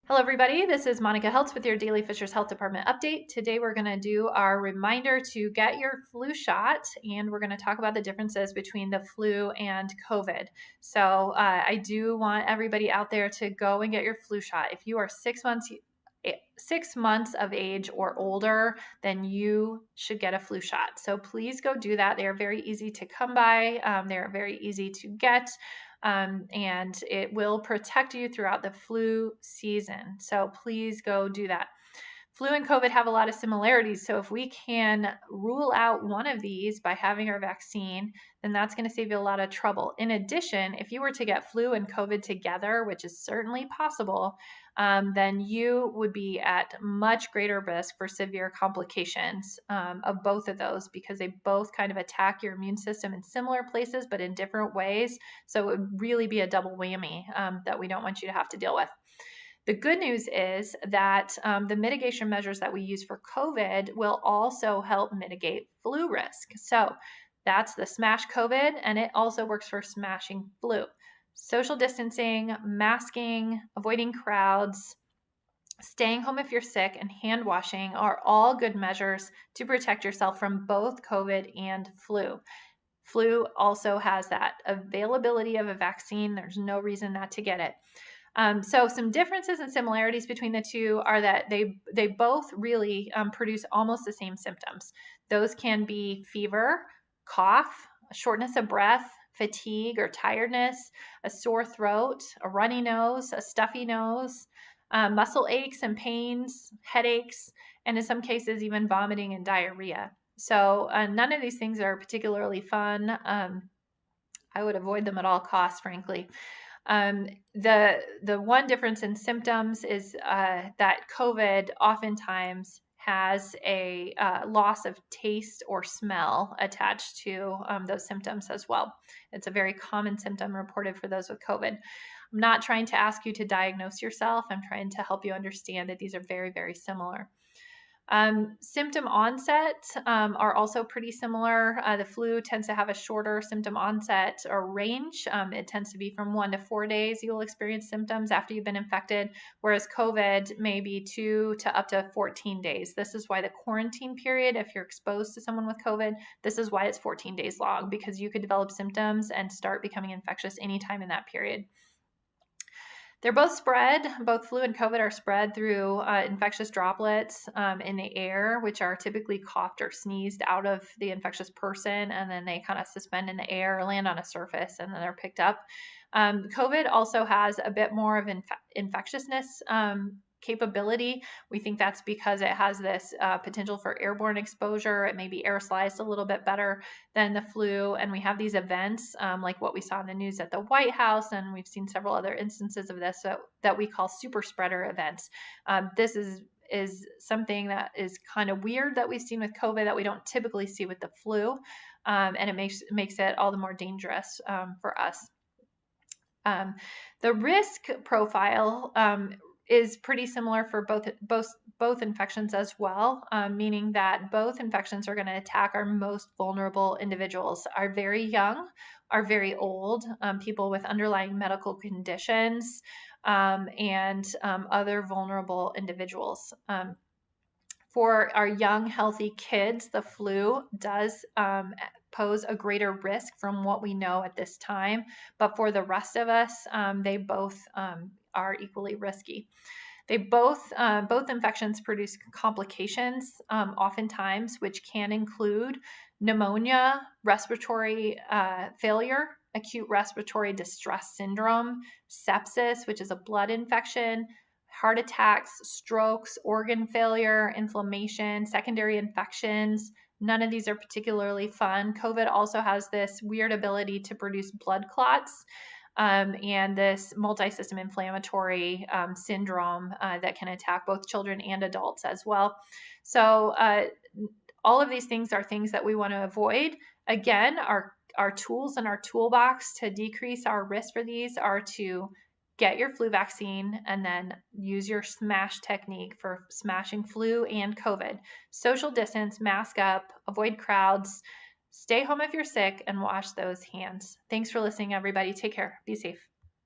Hello, everybody. This is Monica Heltz with your Daily Fishers Health Department update. Today, we're going to do our reminder to get your flu shot, and we're going to talk about the differences between the flu and COVID. So, I do want everybody out there to go and get your flu shot. If you are 6 months of age or older, then you should get a flu shot. So please go do that. They are very easy to come by. They are very easy to get. And it will protect you throughout the flu season. So please go do that. Flu and COVID have a lot of similarities. So if we can rule out one of these by having our vaccine, then that's going to save you a lot of trouble. In addition, if you were to get flu and COVID together, which is certainly possible, then you would be at much greater risk for severe complications of both of those because they both kind of attack your immune system in similar places, but in different ways. So it would really be a double whammy that we don't want you to have to deal with. The good news is that the mitigation measures that we use for COVID will also help mitigate flu risk. So that's the Smash COVID, and it also works for smashing flu. Social distancing, masking, avoiding crowds, staying home if you're sick, and hand washing are all good measures to protect yourself from both COVID and flu. Flu also has that availability of a vaccine. There's no reason not to get it. So some differences and similarities between the two are that they both really produce almost the same symptoms. Those can be fever, cough, shortness of breath, fatigue or tiredness, a sore throat, a runny nose, a stuffy nose, muscle aches and pains, headaches, and in some cases even vomiting and diarrhea. So none of these things are particularly fun. I would avoid them at all costs, frankly. The one difference in symptoms is that COVID oftentimes has a loss of taste or smell attached to those symptoms as well. It's a very common symptom reported for those with COVID. I'm not trying to ask you to diagnose yourself. I'm trying to help you understand that these are very, very similar. Symptom onset are also pretty similar. The flu tends to have a shorter symptom onset or range. It tends to be from 1 to 4 days you'll experience symptoms after you've been infected, whereas COVID may be 2 to up to 14 days. This is why the quarantine period, if you're exposed to someone with COVID, this is why it's 14 days long, because you could develop symptoms and start becoming infectious anytime in that period. They're both flu and COVID are spread through infectious droplets in the air, which are typically coughed or sneezed out of the infectious person, and then they kind of suspend in the air or land on a surface, and then they're picked up. COVID also has a bit more of infectiousness capability. We think that's because it has this potential for airborne exposure. It may be aerosolized a little bit better than the flu. And we have these events like what we saw in the news at the White House, and we've seen several other instances of this that we call super spreader events. This is something that is kind of weird that we've seen with COVID that we don't typically see with the flu, and it makes it all the more dangerous for us. The risk profile is pretty similar for both infections as well, meaning that both infections are going to attack our most vulnerable individuals, our very young, our very old, people with underlying medical conditions, and other vulnerable individuals. For our young, healthy kids, the flu does pose a greater risk from what we know at this time. But for the rest of us, they both are equally risky. Both infections produce complications, oftentimes, which can include pneumonia, respiratory failure, acute respiratory distress syndrome, sepsis, which is a blood infection, heart attacks, strokes, organ failure, inflammation, secondary infections. None of these are particularly fun. COVID also has this weird ability to produce blood clots and this multi-system inflammatory syndrome that can attack both children and adults as well. So all of these things are things that we want to avoid. Again, our tools in our toolbox to decrease our risk for these are to get your flu vaccine and then use your SMASH technique for smashing flu and COVID. Social distance, mask up, avoid crowds, stay home if you're sick, and wash those hands. Thanks for listening, everybody. Take care. Be safe.